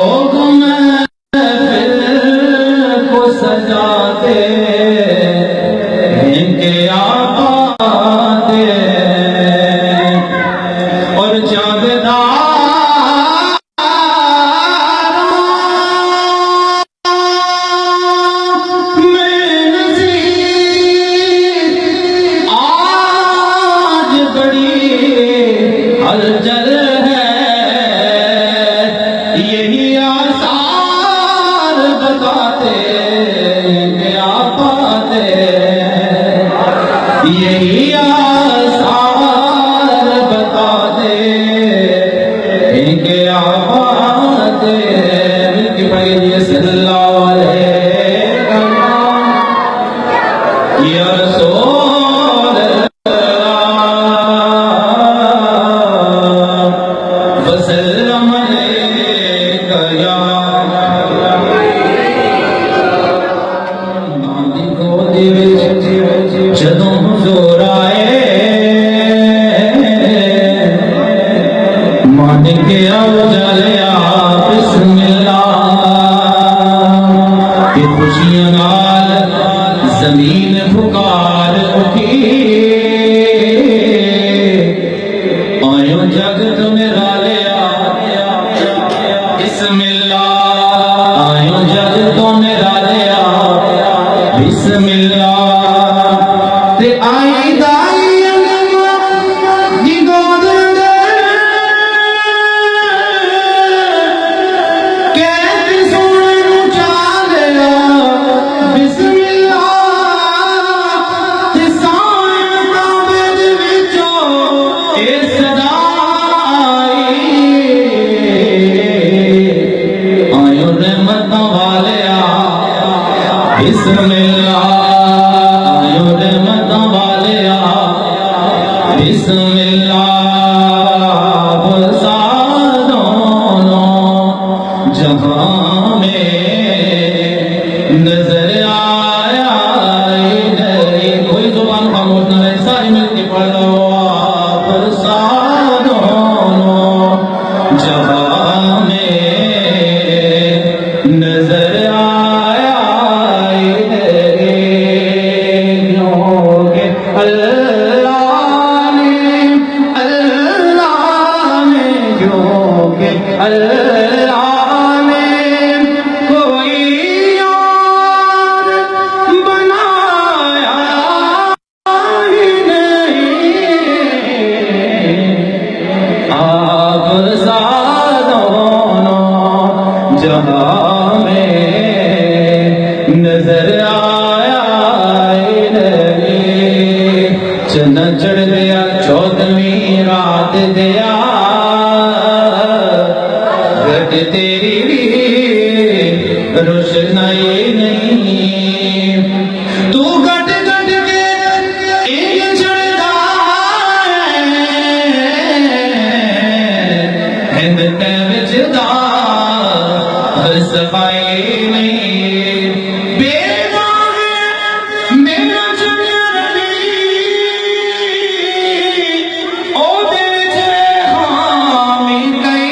لوگ محفل کو سجاتے ان کے آبادے اور جاویدار میں نصیب آج بڑی ہلچل ہے یہی آثار بتاتے کیا پاتے یہی آثار بتاتے کیا پاتے مل کے پڑھیے صلی اللہ علیہ وسلم یا رسول اللہ وسلم علیک یا ماندی گودی وچ جدوں حضور آئے ماندی کے اجالیا بسم اللہ کہ خوشیاں نال زمین پکار اٹھی آئیو جگ تو میرا لیا بسم اللہ آئیو جگ تو میرا لیا بسم اللہ تے آئی دائی دی گود دے کہتی سونے چالیا بسم اللہ تے سائن کعبے دے وچوں اے صدا آئیو رحمتاں والیا بسم اللہ آئیو رحمتاں والیا بسم اللہ برسا دونوں جہاں میں نظر آیا کوئی زبان خاموش نہ رہے ساری مل کے پڑھ لو برسا دونوں جہاں میں نظر آیا اللہ نے اللہ نے کوئی اور بنایا ہی نہیں آپ دونوں جہاں میں نظر آیا ہی نہیں چندہ چڑھ دیا 14ویں رات دیا تیری بھی روشنائی نہیں تو گٹ گٹ کے ایک چڑھتا ہے ہند تے وچ دا صفائی نہیں بے داغ میرا چڑھیا ربی او دے وچ خامی کئی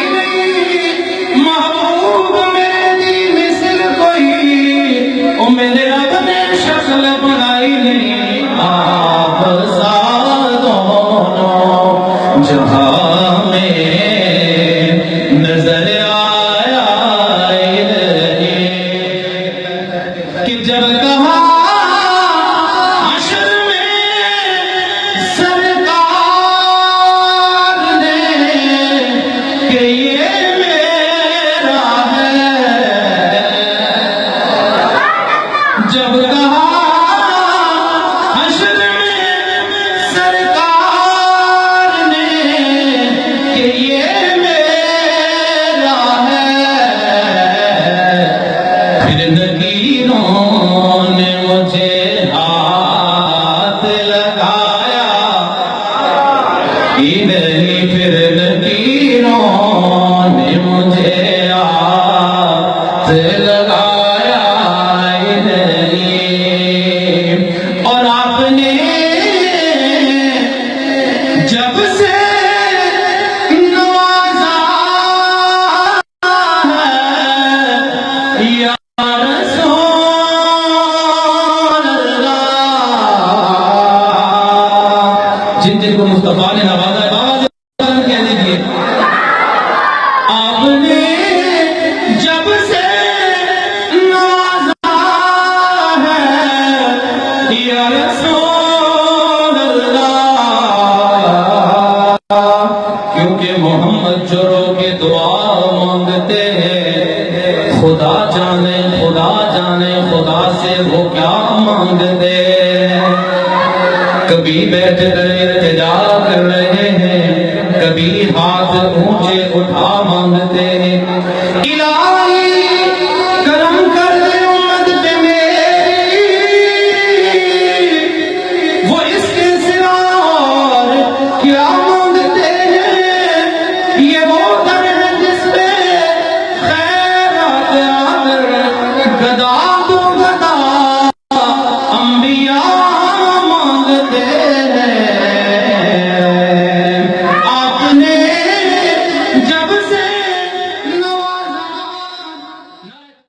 میرے رب نے شکل بنائی نہیں آپ دونوں جہاں میں نظر آیا کہ جب کہا حشر میں سرکار نے کہ یہ میرا ہے جب کہا حشر میں سرکار نے کہ یہ میرا ہے پھر نکیروں نے مجھے ہاتھ لگایا نہیں پھر نکیروں نے مجھے ہاتھ لگایا نہیں کیونکہ محمد جو رو کے دعا مانگتے ہیں، خدا جانے خدا سے وہ کیا مانگتے ہیں۔ کبھی بیٹھ کر التجا کر رہے ہیں، کبھی ہاتھ اونچے